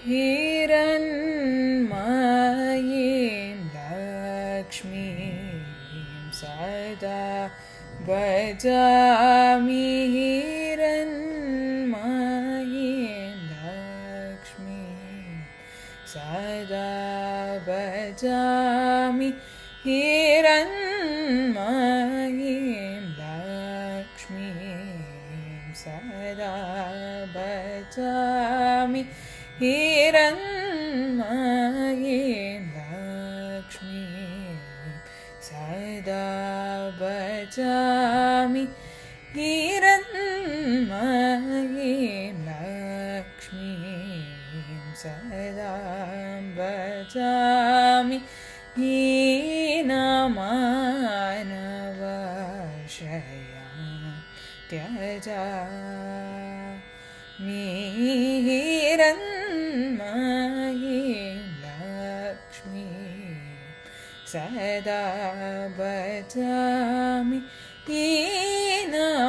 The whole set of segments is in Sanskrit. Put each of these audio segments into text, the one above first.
हिरण्मयीं लक्ष्मीं सदा भजामि हिरण्मयीं लक्ष्मीं सदा भजामि हिरण्मयीं लक्ष्मीं सदा भजामि हिरण्मयीं लक्ष्मीं सदा भजामि हिरण्मयीं लक्ष्मीं सदा भजामि हीनमानवशयां त्यजामि हिरण्मयीं लक्ष्मीं सदा भजामि हीनमानवशयां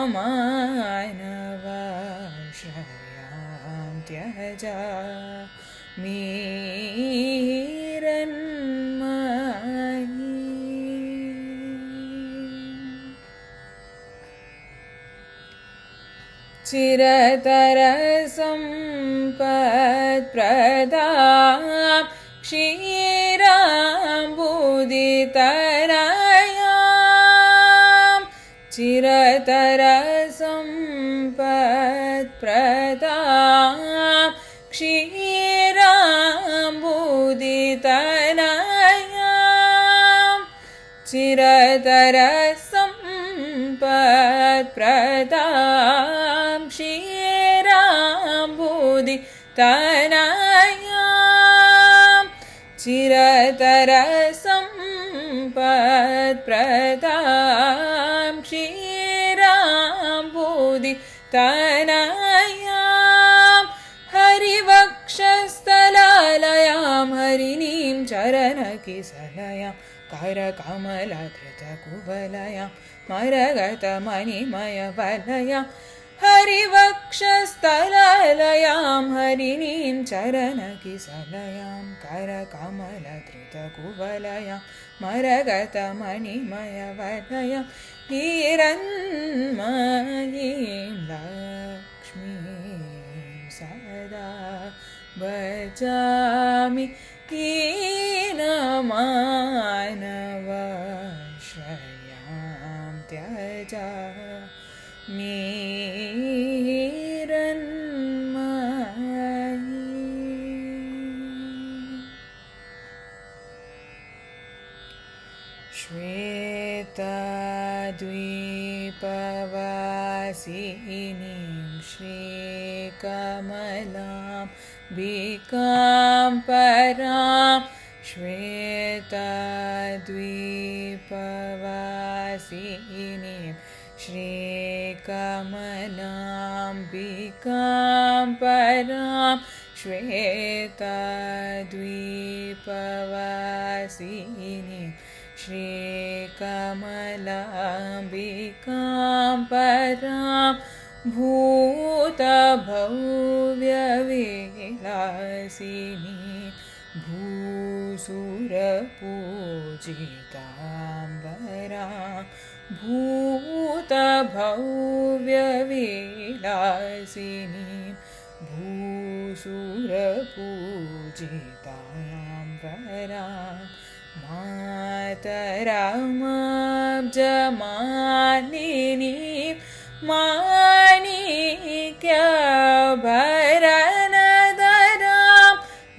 त्यजामि चिरतरसम्पत्प्रदां क्षीराम्बुधितनयां चिरतरसम्पत्प्रदां क्षीराम्बुधितनयां चिरतरसम्पत्प्रदां क्षीराम्बुधितनयां चिरतरसम्पत्प्रदां क्षीराम्बुधितनयां हरिवक्षस्थलालयां हरिणीं चरणकिसलयां करकमलधृतकुवलयां मरगतमणिमयवलयां हरिवक्षस्थलालयां हरिणीं चरणकिसलयां करकमलधृतकुवलयां मरगतमणिमयवलयां हिरण्मयीं लक्ष्मीं सदा भजामि हीनमानवशयां त्यजामि श्वेतद्वीपवासिनीं श्रीकमलाम्बिकां परां श्वेतद्वीपवासिनीं श्रीकमलाम्बिकां परां श्वेतद्वीपवासिनीं श्रीकमलाम्बिकां परां भूतभव्यविलासिनीं भूसुरपूजिताम्बरां भूतभव्यविलासिनीं भूसुरपूजिताम्बरां मातरमाब्जमालिनीं माणिक्यभरणधरां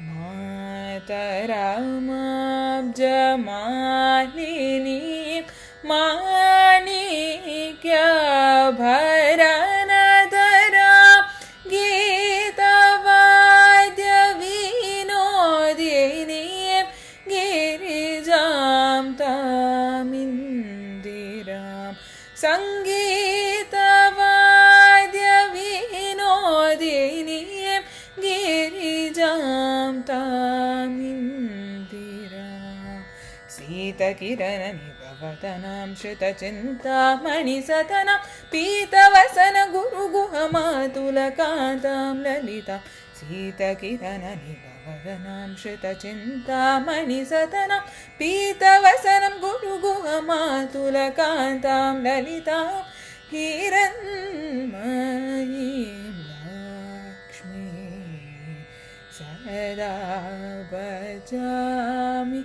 मातरमाब्जमालिनीं माणिक्यभरणधरां गीतवाद्यविनोदिनीं गिरिजां तामिन्दिरां सङ्गीतवाद्यविनोदिनीं गिरिजां तामिन्दिरां शीतकिरणनिभव वदनां श्रितचिन्तामणिसदनां पीतवसन गुरुगुहमातुलकान्तां ललितां सीतकिरणनिभवदनां श्रितचिन्तामणिसदनां पीतवसनं गुरुगुहमातुलकान्तां ललितां हिरण्मयीं लक्ष्मीं सदा भजामि